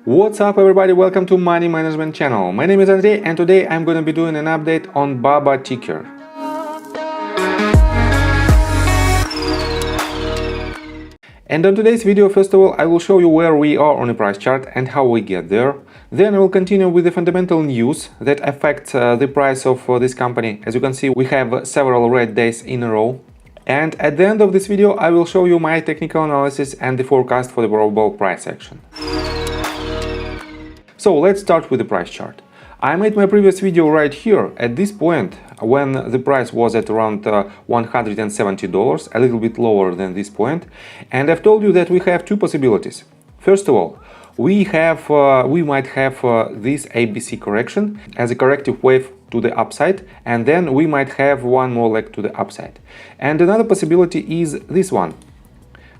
What's up everybody, welcome to Money Management channel. My name is Andrei and today I'm going to be doing an update on BABA ticker. And on today's video, first of all, I will show you where we are on the price chart and how we get there. Then I will continue with the fundamental news that affect the price of this company. As you can see, we have several red days in a row. And at the end of this video, I will show you my technical analysis and the forecast for the probable price action. So let's start with the price chart. I made my previous video right here at this point when the price was at around $170, a little bit lower than this point, and I've told you that we have two possibilities. First of all, we might have this ABC correction as a corrective wave to the upside, and then we might have one more leg to the upside. And another possibility is this one.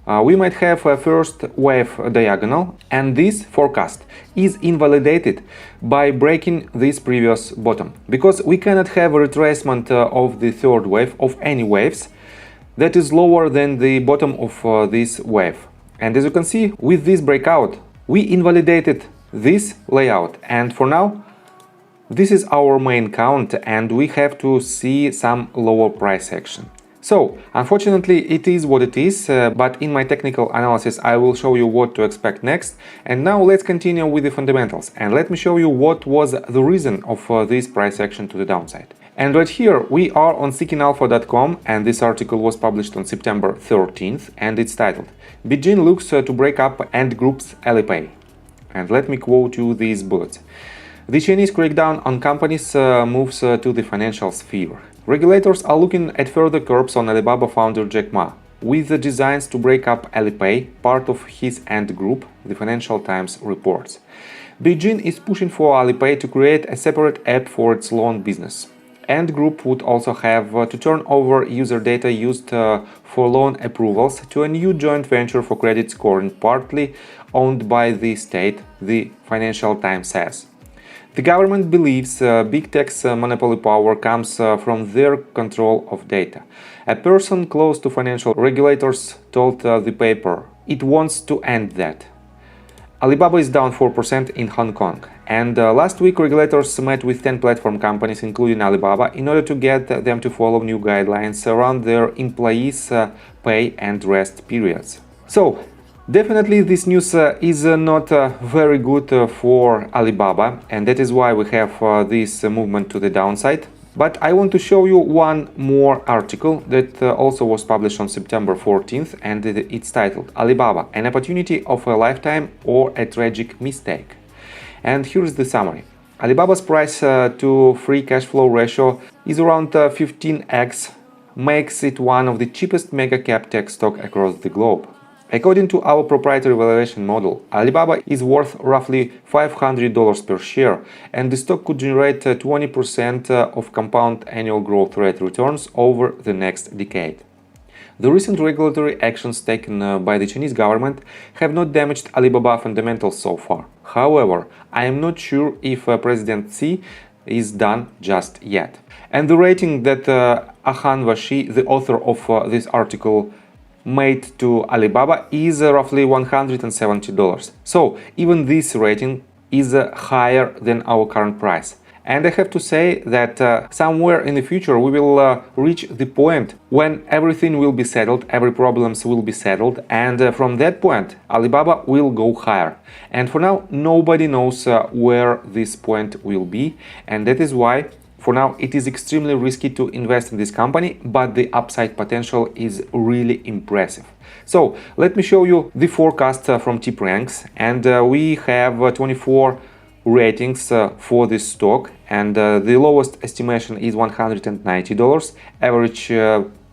We might have a first wave diagonal, and this forecast is invalidated by breaking this previous bottom, because we cannot have a retracement of the third wave of any waves that is lower than the bottom of this wave. And as you can see, with this breakout, we invalidated this layout, and for now, this is our main count, and we have to see some lower price action. So, unfortunately, it is what it is, but in my technical analysis I will show you what to expect next. And now let's continue with the fundamentals, and let me show you what was the reason of this price action to the downside. And right here we are on seekingalpha.com, and this article was published on September 13th, and it's titled "Beijing looks to break up Ant Group's Alipay." And let me quote you these bullets. The Chinese crackdown on companies moves to the financial sphere. Regulators are looking at further curbs on Alibaba founder Jack Ma, with the designs to break up Alipay, part of his Ant Group, the Financial Times reports. Beijing is pushing for Alipay to create a separate app for its loan business. Ant Group would also have to turn over user data used for loan approvals to a new joint venture for credit scoring, partly owned by the state, the Financial Times says. The government believes big tech's monopoly power comes from their control of data. A person close to financial regulators told the paper it wants to end that. Alibaba is down 4% in Hong Kong, and last week regulators met with 10 platform companies, including Alibaba, in order to get them to follow new guidelines around their employees' pay and rest periods. So, definitely this news is not very good for Alibaba, and that is why we have this movement to the downside. But I want to show you one more article that also was published on September 14th, and it's titled "Alibaba, an opportunity of a lifetime or a tragic mistake." And here's the summary. Alibaba's price to free cash flow ratio is around 15x, makes it one of the cheapest mega cap tech stock across the globe. According to our proprietary valuation model, Alibaba is worth roughly $500 per share, and the stock could generate 20% of compound annual growth rate returns over the next decade. The recent regulatory actions taken by the Chinese government have not damaged Alibaba fundamentals so far. However, I am not sure if President Xi is done just yet. And the rating that Ahan Vashi, the author of this article, made to Alibaba is roughly $170. So even this rating is higher than our current price. And I have to say that somewhere in the future we will reach the point when everything will be settled, every problems will be settled, and from that point Alibaba will go higher. And for now nobody knows where this point will be, and that is why for now, it is extremely risky to invest in this company, but the upside potential is really impressive. So, let me show you the forecast from TipRanks, and we have 24 ratings for this stock, and the lowest estimation is $190, average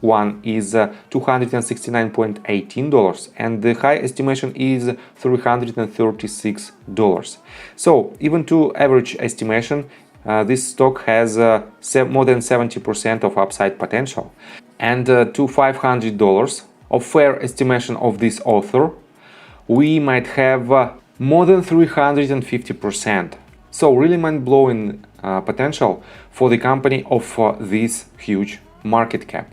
one is $269.18, and the high estimation is $336. So, even to average estimation, this stock has more than 70% of upside potential, and to $500 of fair estimation of this author, we might have more than 350%. So really mind-blowing potential for the company of this huge market cap.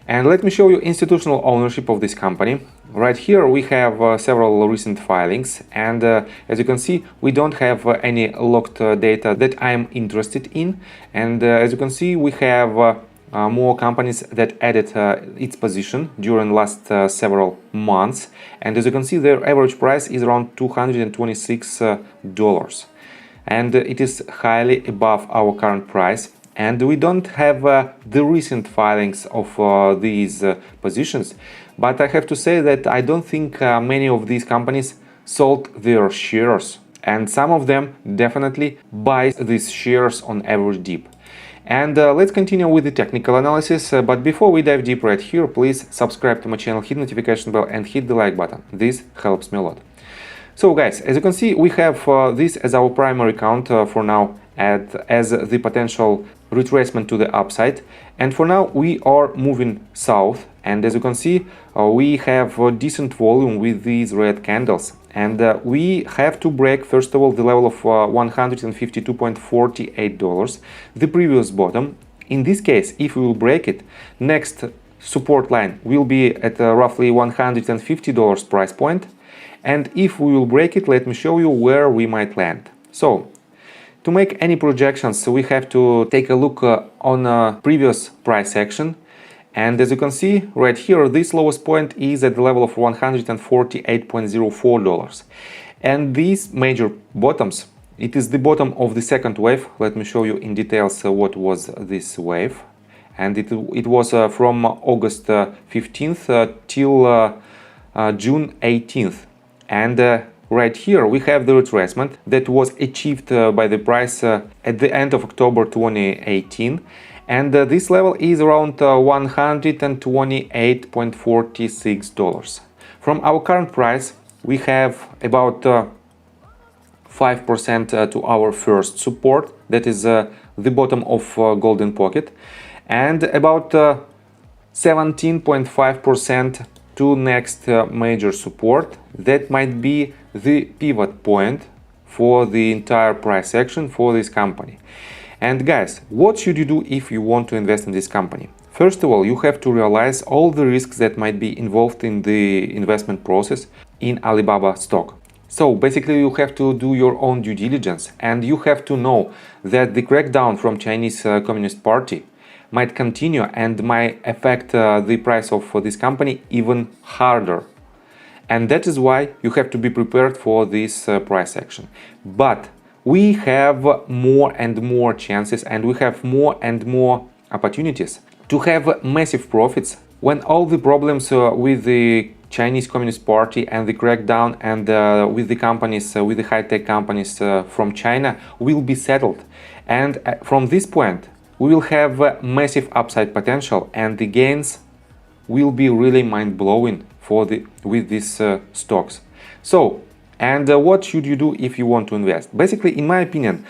And let me show you institutional ownership of this company. right here we have several recent filings, and as you can see, we don't have any locked data that I'm interested in. And as you can see, we have more companies that added its position during last several months, and as you can see, their average price is around $226, and it is highly above our current price. And we don't have the recent filings of these positions, but I have to say that I don't think many of these companies sold their shares, and some of them definitely buy these shares on average dip. And let's continue with the technical analysis, but before we dive deep right here, please subscribe to my channel, hit notification bell and hit the like button. This helps me a lot. So guys, as you can see, we have this as our primary count for now as the potential retracement to the upside, and for now we are moving south, and as you can see we have decent volume with these red candles, and we have to break first of all the level of $152.48, the previous bottom. In this case, if we will break it, next support line will be at roughly $150 price point, and if we will break it, let me show you where we might land. So to make any projections, we have to take a look on a previous price action, and as you can see right here, this lowest point is at the level of $148.04, and these major bottoms, it is the bottom of the second wave. Let me show you in details what was this wave, and it was from August 15th till June 18th, and right here we have the retracement that was achieved by the price at the end of October 2018, and this level is around $128.46. From our current price, we have about 5% to our first support, that is the bottom of golden pocket, and about 17.5% to next major support, that might be the pivot point for the entire price action for this company. And guys, what should you do if you want to invest in this company? First of all, you have to realize all the risks that might be involved in the investment process in Alibaba stock. So basically you have to do your own due diligence, and you have to know that the crackdown from Chinese Communist Party might continue and might affect the price of this company even harder. And that is why you have to be prepared for this price action. But we have more and more chances, and we have more and more opportunities to have massive profits when all the problems with the Chinese Communist Party and the crackdown and with the companies, with the high-tech companies from China will be settled. And from this point, we will have massive upside potential, and the gains will be really mind-blowing with these stocks. So, and what should you do if you want to invest? Basically, in my opinion,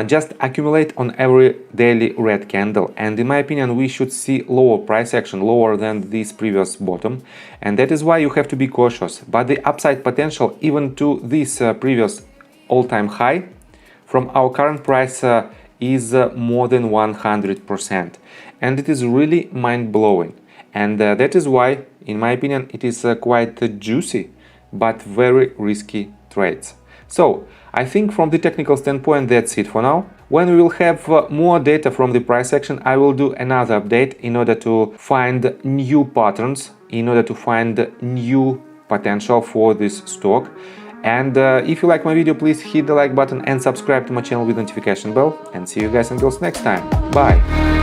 just accumulate on every daily red candle, and in my opinion we should see lower price action, lower than this previous bottom, and that is why you have to be cautious. But the upside potential even to this previous all-time high from our current price is more than 100%, and it is really mind-blowing, and that is why in my opinion it is quite juicy but very risky trades. So I think from the technical standpoint that's it for now. When we will have more data from the price action, I will do another update in order to find new patterns, in order to find new potential for this stock. And if you like my video, please hit the like button and subscribe to my channel with notification bell, and see you guys until next time. Bye!